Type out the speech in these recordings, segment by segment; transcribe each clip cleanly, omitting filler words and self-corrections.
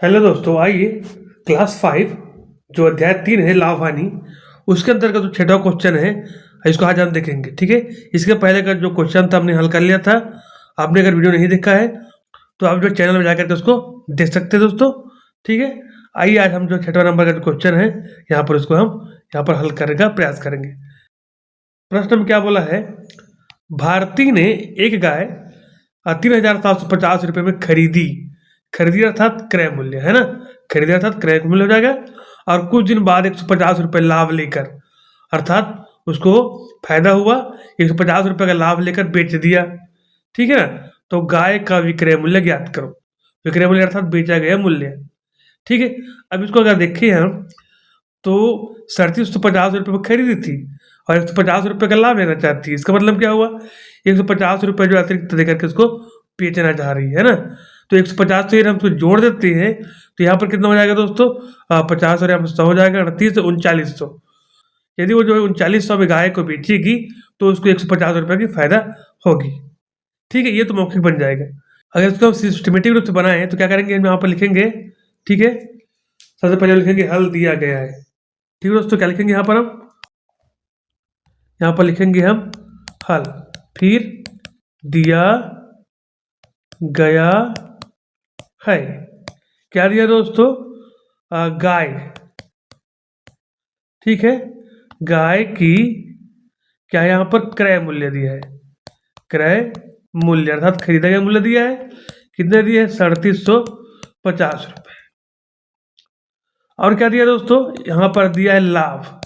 Hello दोस्तों, आइए class 5 जो अध्याय 3 है लाभ हानि, उसके अंतर्गत जो छठा क्वेश्चन है इसको आज हम देखेंगे। ठीक है, इसके पहले का जो क्वेश्चन था हमने हल कर लिया था। आपने अगर वीडियो नहीं देखा है तो आप जो चैनल में जाकर के उसको देख सकते हैं दोस्तों। ठीक है, आइए आज हम जो छठा नंबर का जो क्वेश्चन है यहाँ पर उसको हम यहाँ पर हल करने का प्रयास करेंगे। प्रश्न में क्या बोला है, भारती ने एक गाय 3,750 रुपये में खरीदी। खरीदी अर्थात क्रय मूल्य है ना, खरीदी अर्थात क्रय मूल्य हो जाएगा। और कुछ दिन बाद 150 रुपये लाभ लेकर, अर्थात उसको फायदा हुआ, 150 रुपये का लाभ लेकर बेच दिया। ठीक है ना, तो गाय का विक्रय मूल्य ज्ञात करो। विक्रय मूल्य अर्थात बेचा गया मूल्य। ठीक है, अब इसको अगर देखें हम तो 3,750 रुपये में खरीदी थी और 150 रुपये का लाभ लेना चाहती है। इसका मतलब क्या हुआ, 150 रुपये जो अतिरिक्त देकर के उसको बेचना चाह रही है ना। तो 150 से हम उसको जोड़ देते हैं तो यहाँ पर कितना हो जाएगा दोस्तों, 50 और यहाँ पर 100 हो जाएगा, 38 से 3900। यदि वो जो है 3900 में गाय को बेचेगी तो उसको 150 रुपये की फायदा होगी। ठीक है, ये तो मौखिक बन जाएगा। अगर इसको हम सिस्टमेटिक रूप से बनाएं तो क्या करेंगे, हम यहाँ पर लिखेंगे। ठीक है, सबसे पहले लिखेंगे हल दिया गया है। ठीक है दोस्तों, क्या लिखेंगे यहाँ पर हम, यहाँ पर लिखेंगे हम हल, फिर दिया गया है। क्या दिया दोस्तों, गाय। ठीक है, गाय की क्या यहाँ पर क्रय मूल्य दिया है, क्रय मूल्य अर्थात खरीदा गया मूल्य दिया है। कितने दिए, 3,750 रुपये। और क्या दिया दोस्तों, यहाँ पर दिया है लाभ।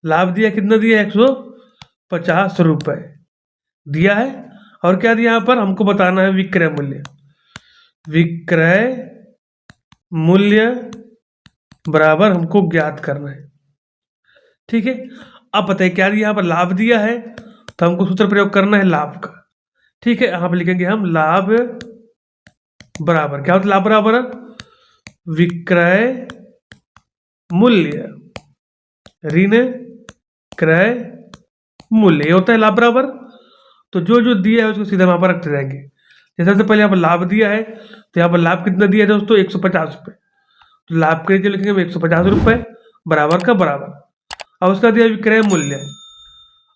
लाभ दिया, कितना दिया, 150 रुपये दिया है। और क्या दिया यहाँ पर, हमको बताना है विक्रय मूल्य। विक्रय मूल्य बराबर हमको ज्ञात करना है। ठीक है, अब बताइए क्या दिया, यहाँ पर लाभ दिया है तो हमको सूत्र प्रयोग करना है लाभ का। ठीक है, यहाँ पर लिखेंगे हम लाभ बराबर, क्या होता है लाभ बराबर, विक्रय मूल्य ऋण क्रय मूल्य, ये होता है लाभ बराबर। तो जो जो दिया है उसको सीधा वहां पर रखते जाएंगे। जैसे सबसे पहले यहाँ पर लाभ दिया है तो यहाँ पर लाभ कितना दिया है दोस्तों, 150 रुपये। तो लाभ के लिए लिखेंगे 150 रुपये बराबर का बराबर। और उसका दिया विक्रय मूल्य,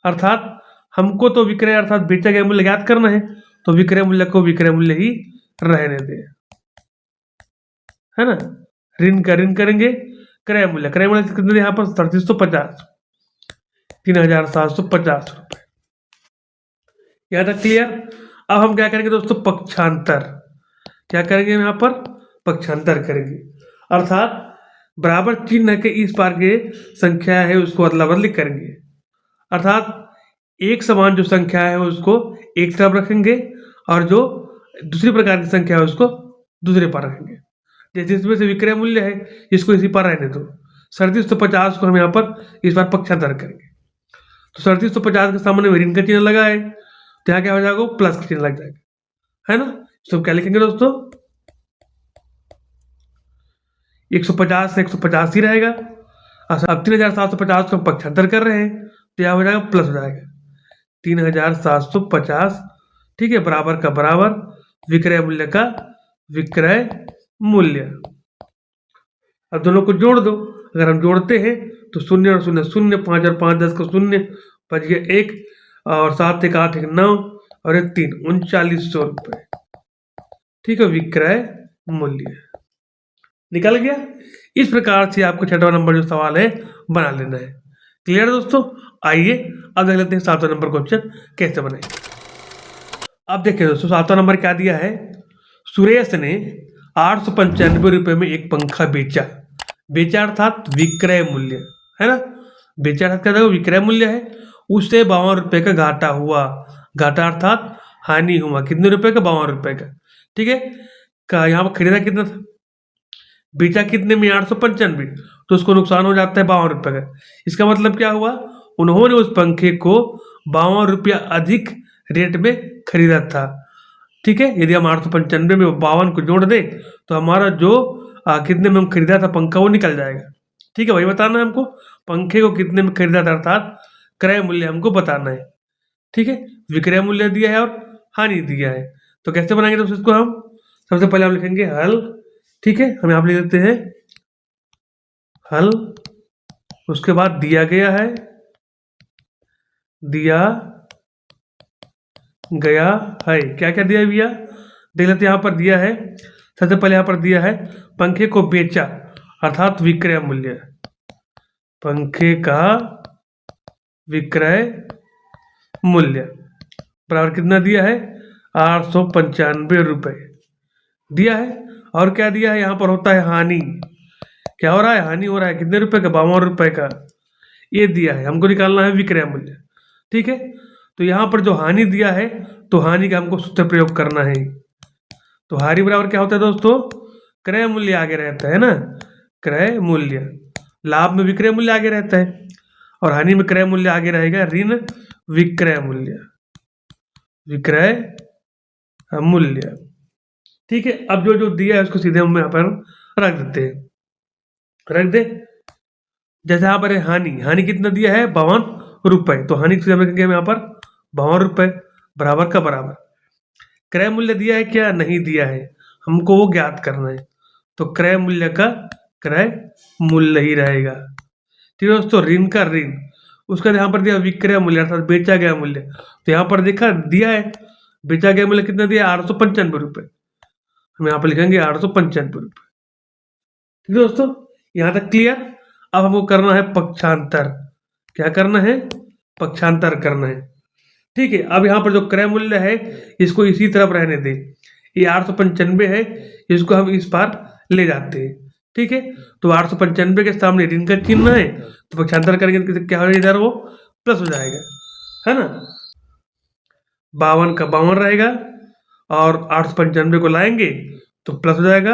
अर्थात हमको तो विक्रय अर्थात बेचा गया मूल्य ज्ञात करना है, तो विक्रय मूल्य को विक्रय मूल्य ही रहने दे, है ना। ऋण का ऋण करेंगे, क्रय मूल्य कितने यहाँ पर 3,750, 3,750 रुपये। यहाँ तक क्लियर। अब हम क्या करेंगे दोस्तों, पक्षांतर। क्या करेंगे यहाँ पर, पक्षांतर करेंगे, अर्थात बराबर चिन्ह के इस पार के संख्या है उसको अदला बदली करेंगे। अर्थात एक समान जो संख्या है उसको एक तरफ रखेंगे और जो दूसरी प्रकार की संख्या है उसको दूसरे पार रखेंगे। जैसे इसमें से विक्रय मूल्य है इसको इसी पार रहने दो, 3,750 को हम यहाँ पर इस बार पक्षांतर करेंगे। तो 3,750 के सामने में ऋण का चिन्ह लगा है तो यहाँ क्या हो जाएगा, प्लस का चिन्ह लग जाएगा, है ना। तो क्या लिखेंगे दोस्तों, 150 से 150 ही रहेगा। अब 3,750 को हम पक्षांतर कर रहे हैं तो यहाँ हो जाएगा प्लस हो जाएगा 3,750। ठीक है, बराबर का बराबर विक्रय मूल्य का विक्रय मूल्य। अब दोनों को जोड़ दो। अगर हम जोड़ते हैं तो 0 और 0 0, 5 और 5 10 को 0, बच गया 1 और 7 1 8 1 9 और 1 3, 3900 रुपये। ठीक है, विक्रय मूल्य निकल गया। इस प्रकार से आपको छठा नंबर जो सवाल है बना लेना है। क्लियर दोस्तों, आइए अब देख लेते हैं 7वां नंबर क्वेश्चन कैसे बने। अब देखिए दोस्तों, 7वां नंबर क्या दिया है, सुरेश ने 895 रुपये में एक पंखा बेचा। बेचा अर्थात विक्रय मूल्य, है ना। बेचा अर्थात क्या था, विक्रय मूल्य है। उससे 52 रुपये का घाटा हुआ। घाटा अर्थात हानि हुआ, कितने रुपए का, 52 रुपये का। ठीक है, यहाँ पर खरीदा कितना था, बेचा कितने में, 895, तो उसको नुकसान हो जाता है 52 रुपये का। इसका मतलब क्या हुआ, उन्होंने उस पंखे को 52 रुपया अधिक रेट में खरीदा था। ठीक है, यदि हम 895 में 52 को जोड़ दें तो हमारा जो कितने में हम खरीदा था पंखा वो निकल जाएगा। ठीक है, वही बताना है हमको, पंखे को कितने में खरीदा था अर्थात क्रय मूल्य हमको बताना है। ठीक है, विक्रय मूल्य दिया है और हानि दिया है, तो कैसे बनाएंगे दोस्तों इसको हम, सबसे पहले हम लिखेंगे हल ठीक है, हम यहाँ पे लिख देते हैं हल। उसके बाद दिया गया है, दिया गया है, क्या क्या दिया है भैया, देख लेते हैं। यहाँ पर दिया है, सबसे पहले यहाँ पर दिया है पंखे को बेचा अर्थात विक्रय मूल्य, पंखे का विक्रय मूल्य बराबर कितना दिया है, 895 रुपये दिया है। और क्या दिया है, यहाँ पर होता है हानि, क्या हो रहा है, हानि हो रहा है, कितने रुपए का, 52 रुपए का, ये दिया है, हमको निकालना है विक्रय मूल्य। ठीक है, तो यहाँ पर जो हानि दिया है तो हानि का हमको सूत्र प्रयोग करना है। तो हानि बराबर क्या होता है दोस्तों, क्रय मूल्य आगे रहता है ना, क्रय मूल्य, लाभ में विक्रय मूल्य आगे रहता है और हानि में क्रय मूल्य आगे रहेगा ऋण विक्रय मूल्य, विक्रय मूल्य। ठीक है, अब जो जो दिया है उसको सीधे हम यहाँ पर रख देते हैं, रख दे। जैसे यहाँ पर है हानि, हानि कितना दिया है, 52 रुपए, तो हानि सीधे हम रखेंगे हम यहाँ पर 52 रुपए बराबर का बराबर। क्रय मूल्य दिया है क्या, नहीं दिया है, हमको वो ज्ञात करना है, तो क्रय मूल्य का क्रय मूल्य ही रहेगा। ठीक है दोस्तों, ऋण का ऋण, उसका यहाँ पर दिया विक्रय मूल्य अर्थात बेचा गया मूल्य, तो यहाँ पर देखा दिया है बेचा गया मूल्य कितना दिया, 895 रुपये, हम यहाँ पर लिखेंगे 895 रुपये। ठीक है दोस्तों, यहाँ तक क्लियर। अब हमको करना है पक्षांतर, क्या करना है, पक्षांतर करना है। ठीक है, अब यहाँ पर जो क्रय मूल्य है इसको इसी तरफ रहने दें, ये 895 है, इसको हम इस पार ले जाते हैं। ठीक है, तो 895 के सामने ऋण का चिन्ह है, तो पक्षांतर करेंगे तो क्या हो जाएगा, इधर वो प्लस हो जाएगा, है ना, 52 का 52 रहेगा और 895 को लाएंगे तो प्लस हो जाएगा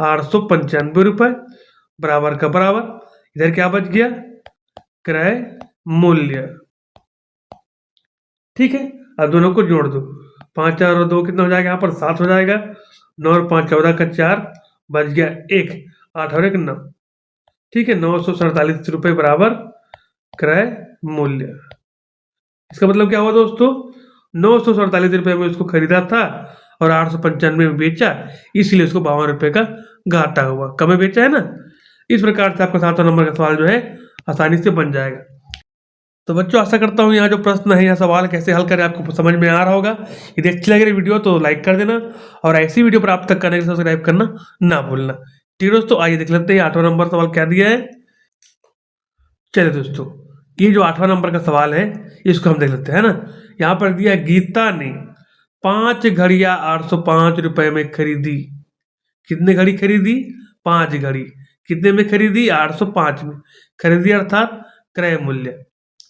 895 रुपये बराबर का बराबर। इधर क्या बच गया, क्रय मूल्य। ठीक है, अब दोनों को जोड़ दो, 5 और 2 कितना हो जाएगा, यहाँ पर 7 हो जाएगा, 9 और 5 14 का 4 बच गया 1, 8 और 1 9। ठीक है, 947 रुपये बराबर क्रय मूल्य। इसका मतलब क्या हुआ दोस्तों, 947 रुपये में उसको खरीदा था और 895 में बेचा, इसलिए उसको 52 रुपये का घाटा हुआ, कम में बेचा है ना। इस प्रकार से आपका 7वां नंबर का सवाल जो है आसानी से बन जाएगा। तो बच्चों आशा करता हूँ यहाँ जो प्रश्न है या सवाल कैसे हल करें आपको समझ में आ रहा होगा। यदि अच्छी लग रही वीडियो तो लाइक कर देना और ऐसी वीडियो प्राप्त तक करने के लिए सब्सक्राइब करना ना भूलना। ठीक है दोस्तों, आइए देख लेते हैं 8वां नंबर सवाल क्या दिया है। चलिए दोस्तों, ये जो 8वां नंबर का सवाल है इसको हम देख लेते हैं ना। यहाँ पर दिया गीता ने 5 घड़ियां 805 रुपए में खरीदी। कितने घड़ी खरीदी, 5 घड़ी, कितने में खरीदी, 805 में खरीदी अर्थात क्रय मूल्य।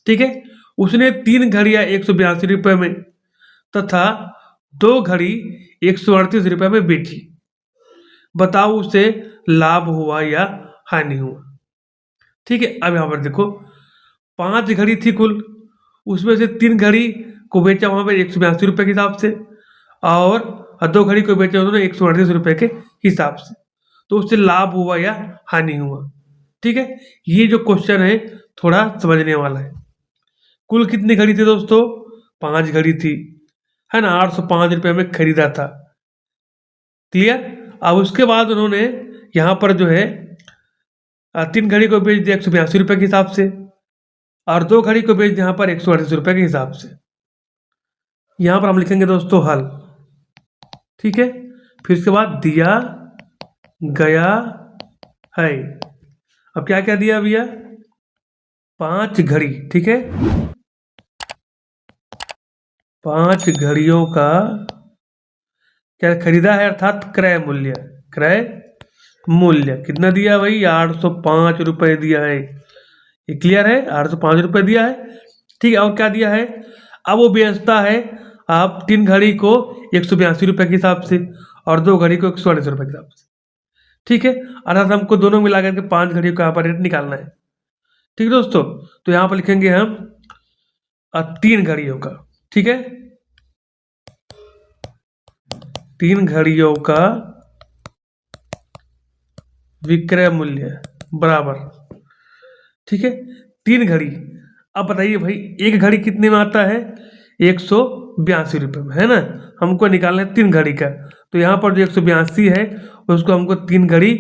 ठीक है, उसने 3 घड़ियां 182 रुपए में तथा 2 घड़ी 138 रुपए में बेची, बताओ उसे लाभ हुआ या हानि हुआ। ठीक है, अब यहाँ पर देखो 5 घड़ी थी कुल, उसमें से 3 घड़ी को बेचा वहां पर 182 रुपए के हिसाब से और 2 घड़ी को बेचा उन्होंने 138 रुपए के हिसाब से, तो उससे लाभ हुआ या हानि हुआ। ठीक है, ये जो क्वेश्चन है थोड़ा समझने वाला है। कुल कितनी घड़ी थी दोस्तों, 5 घड़ी थी, है ना, 805 रुपये में खरीदा था। क्लियर। अब उसके बाद उन्होंने यहाँ पर जो है 3 घड़ी को बेच दिया 182 रुपये के हिसाब से और 2 घड़ी को बेच दिया यहाँ पर 138 रुपये के हिसाब से। यहाँ पर हम लिखेंगे दोस्तों हल। ठीक है, फिर उसके बाद दिया गया है, अब क्या क्या दिया भैया, 5 घड़ी। ठीक है, 5 घड़ियों का क्या खरीदा है अर्थात क्रय मूल्य, क्रय मूल्य कितना दिया भाई, 805 रुपये दिया है। ये क्लियर है, 805 रुपये दिया है। ठीक है, और क्या दिया है, अब वो बेचता है आप 3 घड़ी को 182 रुपये के हिसाब से और 2 घड़ी को 138 रुपये के हिसाब से। ठीक है, अर्थात हमको दोनों मिला करके 5 घड़ियों का यहाँ पर रेट निकालना है। ठीक है दोस्तों, तो यहाँ पर लिखेंगे हम 3 घड़ियों का। ठीक है, 3 घड़ियों का विक्रय मूल्य बराबर। ठीक है, 3 घड़ी, अब बताइए भाई एक घड़ी कितने में आता है, 182 रुपये में, है ना, हमको निकालना है 3 घड़ी का, तो यहाँ पर जो 182 है उसको हमको 3 घड़ी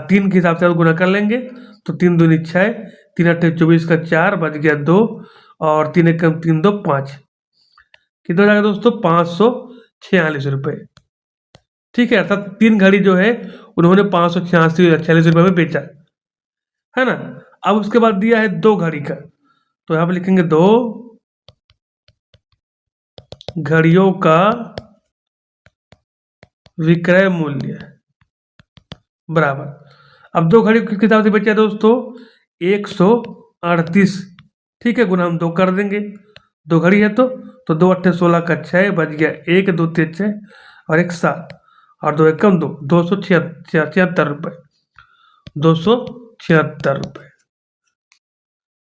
3 के हिसाब से गुना कर लेंगे। तो 3 दूनी 6, 3 अट्ठे 24 का 4 बच गया 2 और 3 एक कम 3 2 5। कितना हो जाएगा दोस्तों? 546 रुपये। ठीक है, अर्थात 3 घड़ी जो है उन्होंने 546 रुपये में बेचा, है ना। अब उसके बाद दिया है 2 घड़ी का, तो यहाँ पे लिखेंगे 2 घड़ियों का विक्रय मूल्य बराबर। अब 2 घड़ी किस हिसाब से बेचा है दोस्तों? 138। ठीक है, गुना हम 2 कर देंगे, 2 घड़ी है तो 2 अट्ठे 16 का 6 बच गया 1 2 3 6 और 1 7 और 2 एक कम 2 276 रुपये, 276 रुपये।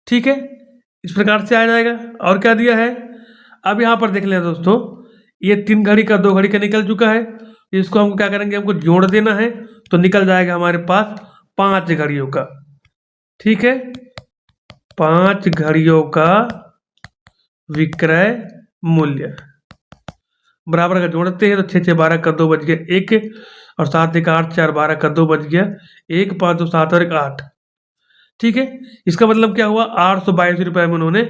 ठीक है, इस प्रकार से आ जाएगा। और क्या दिया है अब यहाँ पर देख लें दोस्तों, ये 3 घड़ी का 2 घड़ी का निकल चुका है। इसको हमको क्या करेंगे, हमको जोड़ देना है, तो निकल जाएगा हमारे पास 5 घड़ियों का। ठीक है, 5 घड़ियों का विक्रय मूल्य बराबर का जोड़ते हैं तो 6 6 12 का 2 बच गया 1 और 7 1 8 4 12 का 2 बच गया 1 5 2 7 और 1 8। ठीक है, इसका मतलब क्या हुआ? 822 रुपये में उन्होंने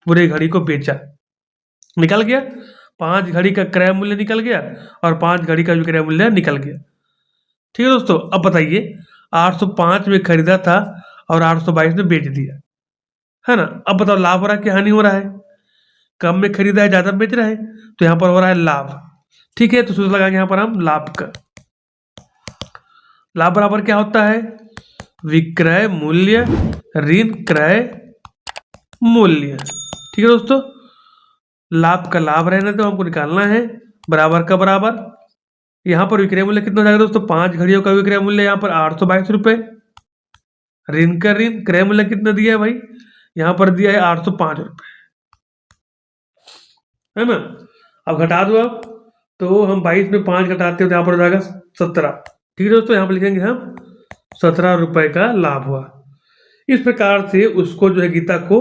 पूरे घड़ी को बेचा। निकल गया 5 घड़ी का क्रय मूल्य निकल गया और 5 घड़ी का विक्रय मूल्य निकल गया। ठीक है दोस्तों, अब बताइए 805 में खरीदा था और 822 में बेच दिया, है ना। अब बताओ लाभ हो रहा है कि हानि हो रहा है? कम में खरीदा है, ज्यादा बेच रहा है, तो यहाँ पर हो रहा है लाभ। ठीक है, तो सूत्र लगाएंगे यहाँ पर हम लाभ का। लाभ बराबर क्या होता है? विक्रय मूल्य ऋण क्रय मूल्य। ठीक है दोस्तों, लाभ का लाभ रहने तो हमको निकालना है बराबर का बराबर। यहाँ पर विक्रय मूल्य कितना हो जाएगा दोस्तों? 5 घड़ियों का विक्रय मूल्य यहाँ पर 822 रुपये, ऋण का ऋण क्रय मूल्य कितना दिया है भाई? यहाँ पर दिया है 805 रुपये, है ना। अब घटा दो, अब तो हम 22 में 5 घटाते हो तो यहाँ पर हो जाएगा 17। ठीक है दोस्तों, यहाँ पर लिखेंगे हम 17 रुपये का लाभ हुआ। इस प्रकार से उसको जो है गीता को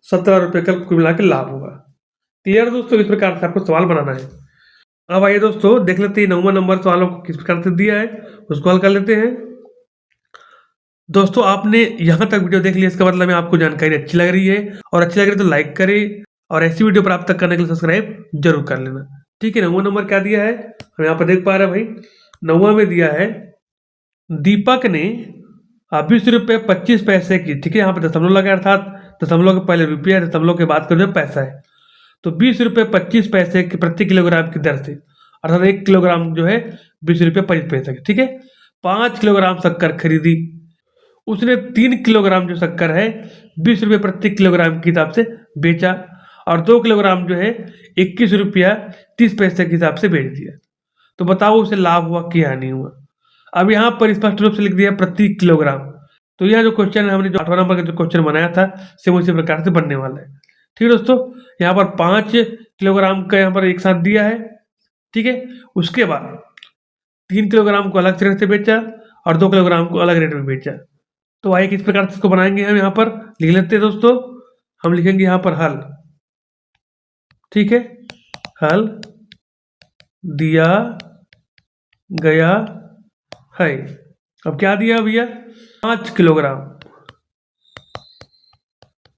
17 रुपये का कुल मिला के लाभ हुआ। क्लियर दोस्तों? इस प्रकार से आपको सवाल बनाना है। अब आइए दोस्तों देख लेते हैं 9वां नंबर सवालों को किस प्रकार से दिया है, उसको हल कर लेते हैं। दोस्तों आपने यहाँ तक वीडियो देख लिया, इसका मतलब है आपको जानकारी अच्छी लग रही है, और अच्छी लग रही है तो लाइक करें और ऐसी वीडियो प्राप्त करने के लिए सब्सक्राइब जरूर कर लेना। ठीक है, 9वां नंबर क्या दिया है हम यहाँ पर देख पा रहे हैं भाई। 9वां में दिया है दीपक ने 20 रुपये 25 पैसे की, ठीक है, यहाँ पर दशमलव लगा, अर्थात दशमलव के पहले रुपया, दशमलव के बाद का जो पैसा है, तो 20 रुपये 25 पैसे के प्रति किलोग्राम की दर से, अर्थात 1 किलोग्राम जो है 20 रुपये 25 पैसे की। ठीक है, 5 किलोग्राम शक्कर खरीदी, उसने 3 किलोग्राम जो शक्कर है 20 रुपये प्रति किलोग्राम के हिसाब से बेचा, और 2 किलोग्राम जो है 21 रुपया 30 पैसे के हिसाब से बेच दिया। तो बताओ उसे लाभ हुआ कि हानि हुआ? अब यहाँ पर स्पष्ट रूप से लिख दिया प्रति किलोग्राम। तो यह जो क्वेश्चन है हमने जो 8वां नंबर का जो क्वेश्चन बनाया था सेम उसी प्रकार से बनने वाला है। ठीक है दोस्तों, यहाँ पर 5 किलोग्राम का यहाँ पर एक साथ दिया है। ठीक है, उसके बाद 3 किलोग्राम को अलग रेट से बेचा और 2 किलोग्राम को अलग रेट में बेचा। तो आइए किस प्रकार से इसको बनाएंगे हम यहाँ पर लिख लेते हैं दोस्तों। हम लिखेंगे यहाँ पर हल। ठीक है, हल दिया गया है। अब क्या दिया भैया? 5 किलोग्राम।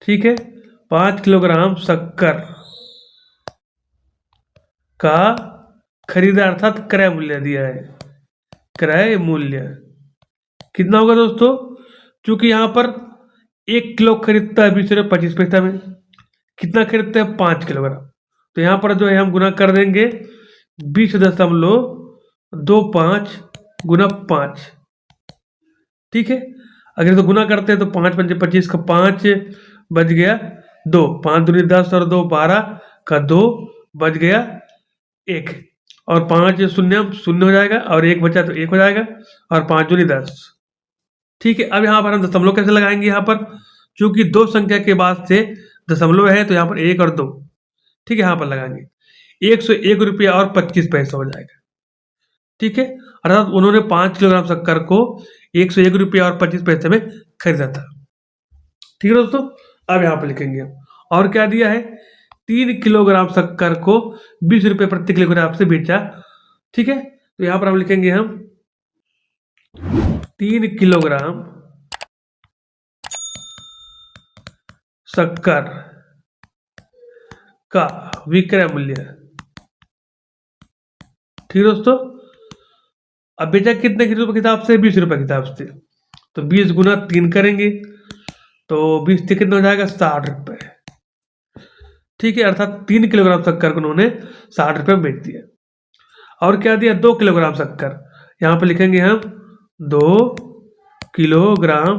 ठीक है, 5 किलोग्राम शक्कर का खरीदा, अर्थात क्रय मूल्य दिया है। क्रय मूल्य कितना होगा दोस्तों? चूंकि यहाँ पर 1 किलो खरीदता है 20 रुपये 25 पैसा में, कितना खरीदता है? 5 किलोग्राम। तो यहाँ पर जो है हम गुना कर देंगे 20.25 गुना 5। ठीक है, अगर तो गुना करते हैं तो 5 पंजे 25 का 5 बच गया 2, 5 दूनी 10 और 2 12 का 2 बच गया 1, और 5 शून्य शून्य हो जाएगा और 1 बचा तो 1 हो जाएगा, और 5 दूनी 10। ठीक है, अब यहाँ पर हम दशमलव कैसे लगाएंगे? यहाँ पर चूंकि 2 संख्या के बाद से दशमलव है तो यहाँ पर 1 और 2, ठीक है, यहाँ पर लगाएंगे 101 रुपया और 25 पैसा हो जाएगा। ठीक है, अर्थात उन्होंने 5 किलोग्राम शक्कर को 101 रुपया और 25 पैसे में खरीदा था। ठीक है दोस्तों, अब यहाँ पर लिखेंगे और क्या दिया है? 3 किलोग्राम शक्कर को 20 रुपये प्रति किलोग्राम से बेचा। ठीक है, तो यहाँ पर हम लिखेंगे हम 3 किलोग्राम शक्कर का विक्रय मूल्य। ठीक है दोस्तों, अब बेचा कितने के रुपए किताब से? 20 रुपए किताब से। तो 20 गुना 3 करेंगे तो 20 से कितना हो जाएगा? 60 रुपए। ठीक है, अर्थात 3 किलोग्राम शक्कर को उन्होंने 60 रुपए में बेच दिया। और क्या दिया? 2 किलोग्राम शक्कर। यहाँ पे लिखेंगे हम 2 किलोग्राम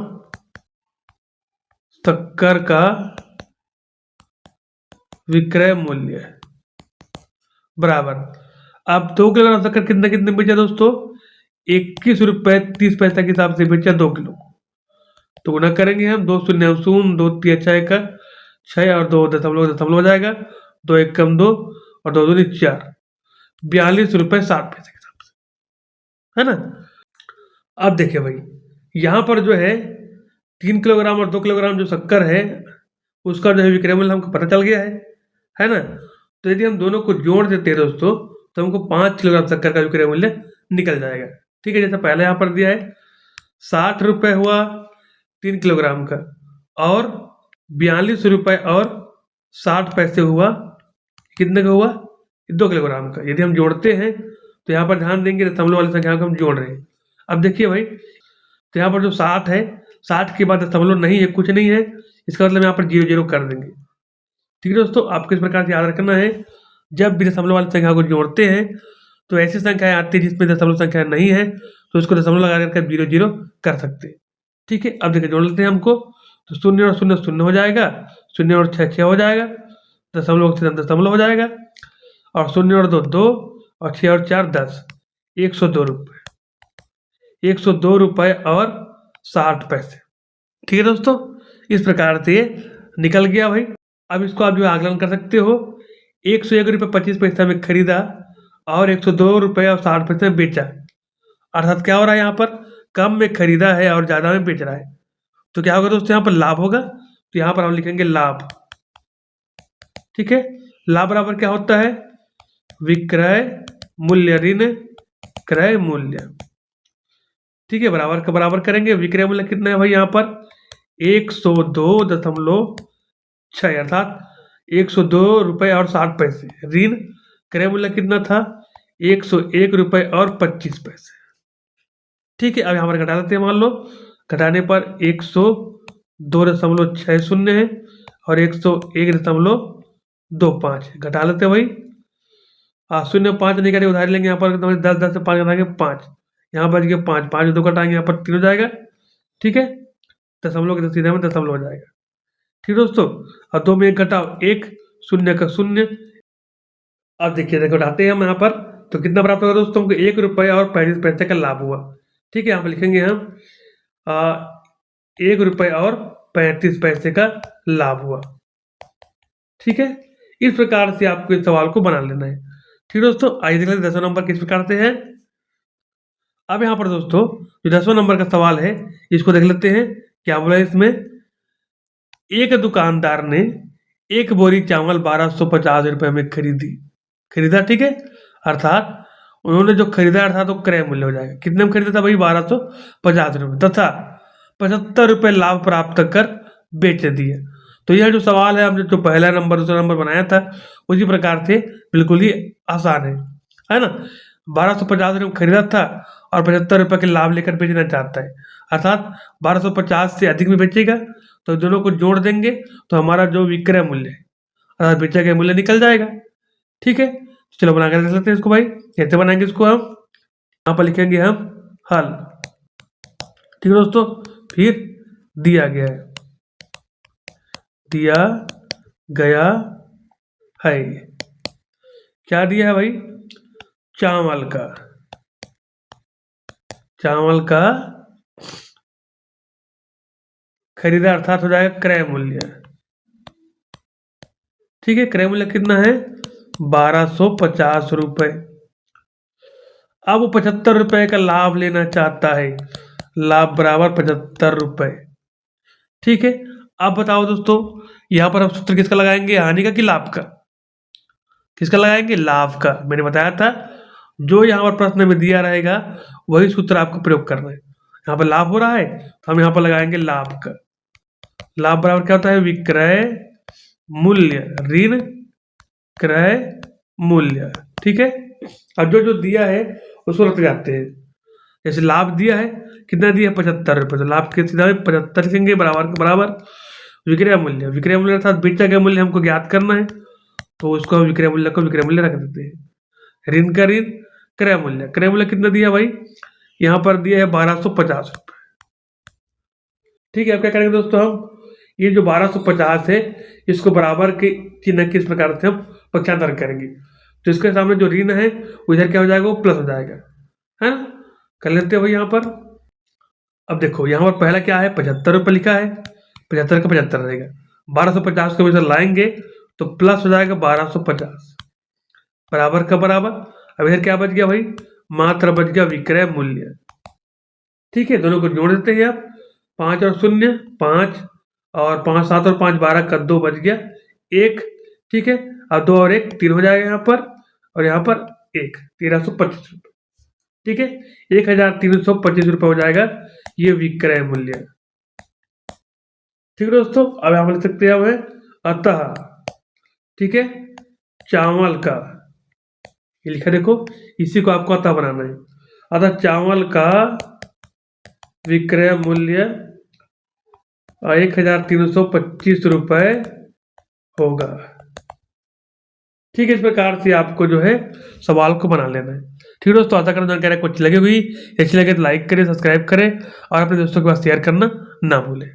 शक्कर का विक्रय मूल्य बराबर। अब 2 किलोग्राम शक्कर कितने कितने बेचा दोस्तों? 21 रुपए 30 पैसे के हिसाब से बेचा 2 किलो। तो गुना करेंगे हम, 2 शून्य 0, 2 3 6 का 6 और 2 दशमलव दशमलव हो जाएगा, 2 1 कम 2 और 2 2 4, 42 रुपए 60 पैसे के हिसाब से, है ना। अब देखिए भाई, यहाँ पर जो है 3 किलोग्राम और 2 किलोग्राम जो शक्कर है उसका जो है विक्रय मूल्य हमको पता चल गया है ना। तो यदि हम दोनों को जोड़ देते हैं दोस्तों तो हमको 5 किलोग्राम शक्कर का विक्रय मूल्य निकल जाएगा। ठीक है, जैसा पहले यहाँ पर दिया है 60 रुपए हुआ 3 किलोग्राम का, और 42 रुपए और 60 पैसे हुआ कितने का हुआ? 2 किलोग्राम का। यदि हम जोड़ते हैं तो यहाँ पर ध्यान देंगे दशमलव वाली संख्या को हम जोड़ रहे हैं। अब देखिए भाई, तो यहाँ पर जो 60 है, 60 के बाद दशमलव नहीं है, कुछ नहीं है, इसका मतलब यहाँ पर 0 0 कर देंगे। ठीक है दोस्तों, आपको इस प्रकार से याद रखना है, जब भी दशमलव वाली संख्या को जोड़ते हैं तो ऐसी संख्याएं आती है जिसमें दशमलव संख्या नहीं है तो उसको दशमलव लगा करके 0 0 कर सकते हैं। ठीक है, अब देखिए जोड़ लेते हैं हमको, तो 0 और 0 0 हो जाएगा, 0 और 6 6 हो जाएगा, दशमलव से दशमलव हो जाएगा, और 0 और 2 2 और 6 और 4 10, 102 रुपये, 102 रुपये और 60 पैसे। ठीक है दोस्तों, इस प्रकार से ये निकल गया भाई। अब इसको आप जो आकलन कर सकते हो, 101 रुपये 25 पैसा में खरीदा और 102 रुपये और 60 पैसे में बेचा, अर्थात क्या हो रहा है? यहाँ पर कम में खरीदा है और ज़्यादा में बेच रहा है, तो क्या होगा दोस्तों? यहाँ पर लाभ होगा। तो यहाँ पर हम लिखेंगे लाभ। ठीक है, लाभ बराबर क्या होता है? विक्रय मूल्य ऋण क्रय मूल्य। ठीक है, बराबर का बराबर करेंगे। विक्रय मूल्य कितना है भाई? यहाँ पर 102.6 अर्थात 102 रुपये और 60 पैसे। ऋण क्रय मूल्य कितना था? 101 रुपये और 25 पैसे। ठीक है, अब यहाँ पर घटा लेते हैं। मान लो घटाने पर 102.60 है और 101.25 घटा लेते हैं भाई। 0.5 नहीं करेंगे, उधार लेंगे। यहाँ पर 10 10 से 5 घटाएंगे 5, यहाँ बच गया 5 5 2 घटाएंगे, यहाँ पर 3 हो जाएगा। ठीक है, दशमलव के सीधे में दशमलव हो जाएगा। ठीक है दोस्तों, और 2 में 1 घटाओ 1, 0 का 0। अब देखिए देखो घटाते हैं हम यहाँ पर, तो कितना प्राप्त होगा दोस्तों? हमको 1 रुपये और 35 पैसे का लाभ हुआ। ठीक है, यहाँ पर लिखेंगे हम 1 रुपये और 35 पैसे का लाभ हुआ। ठीक है, इस प्रकार से आपको इस सवाल को बना लेना है। ठीक है दोस्तों, आइए देख लेते 10वां नंबर किस प्रकार से है। अब यहाँ पर दोस्तों जो 10वां नंबर का सवाल है इसको देख लेते हैं। क्या बोला है इसमें? एक दुकानदार ने एक बोरी चावल 1250 रुपये में खरीदा। ठीक है, अर्थात उन्होंने जो खरीदा अर्थात वो क्रय मूल्य हो जाएगा। कितने में खरीदा था भाई? 1250 रुपये, तथा 75 रुपये लाभ प्राप्त कर बेच दिए। तो यह जो सवाल है हमने जो पहला नंबर दूसरा नंबर बनाया था उसी प्रकार से बिल्कुल ही आसान है ना। 1250 रुपये खरीदा था और 75 रुपये के लाभ लेकर बेचना चाहता है, अर्थात 1250 से अधिक में बेचेगा। तो दोनों को जोड़ देंगे तो हमारा जो विक्रय मूल्य है अर्थात बेचा गया मूल्य निकल जाएगा। ठीक है, चलो बना कर देख लेते हैं इसको भाई। कैसे बनाएंगे इसको? हम यहाँ पर लिखेंगे हम हल। ठीक है दोस्तों, फिर दिया गया है। क्या दिया है भाई? चावल का खरीदा अर्थात हो जाएगा क्रय मूल्य। ठीक है, क्रय मूल्य कितना है? 1250 रुपये। अब वो 75 रुपये का लाभ लेना चाहता है, लाभ बराबर 75 रुपये। ठीक है, अब बताओ दोस्तों यहाँ पर हम सूत्र किसका लगाएंगे? हानि का कि लाभ का? किसका लगाएंगे? लाभ का। मैंने बताया था जो यहाँ पर प्रश्न में दिया रहेगा वही सूत्र आपको प्रयोग करना है। यहाँ पर लाभ हो रहा है तो हम यहाँ पर लगाएंगे लाभ का। लाभ बराबर क्या होता है? विक्रय मूल्य ऋण क्रय मूल्य। ठीक है, अब जो जो दिया है उसको रख जाते हैं। जैसे लाभ दिया है, कितना दिया है? 75 रुपये। तो लाभ के सीधा 75 लिखेंगे बराबर के बराबर विक्रय मूल्य। विक्रय मूल्य अर्थात बेचा गया मूल्य हमको ज्ञात करना है, तो उसको हम विक्रय मूल्य को विक्रय मूल्य रख देते हैं। ऋण का ऋण, क्रय मूल्य। क्रय मूल्य कितना दिया भाई? यहाँ पर दिया है 1250 रुपये। ठीक है, अब क्या करेंगे दोस्तों? हम ये जो 1250 है इसको बराबर के चिन्ह किस प्रकार से हम पक्षांतर करेंगे, तो इसके सामने जो ऋण है उधर क्या हो जाएगा? वो प्लस हो जाएगा, है ना। कर लेते हैं भाई यहाँ पर। अब देखो यहाँ पर पहला क्या है? 75 रुपये लिखा है, 75 का 75 रहेगा। 1250 को इधर लाएंगे तो प्लस हो जाएगा 1250 बराबर का बराबर। अब इधर क्या बच गया भाई? मात्र बच गया विक्रय मूल्य। ठीक है, दोनों को जोड़ देते हैं आप। 5 और 0 5 और 5 7 और 5 12 का 2 बच गया 1। ठीक है, अब 2 और 1 3 हो जाएगा यहाँ पर, और यहाँ पर 1 1325 रुपये। ठीक है, 1325 रुपये हो जाएगा ये विक्रय मूल्य। ठीक है दोस्तों, अब हम लिख सकते हैं अब अतः। ठीक है, चावल का, ये लिखा देखो, इसी को आपको अतः बनाना है। अतः चावल का विक्रय मूल्य 1325 रुपये होगा। ठीक है, इस प्रकार से आपको जो है सवाल को बना लेना है। ठीक है दोस्तों, आशा करना जानकारी आपको अच्छी लगी हुई। अच्छी लगे तो लाइक करें, सब्सक्राइब करें और अपने दोस्तों के पास शेयर करना ना भूलें।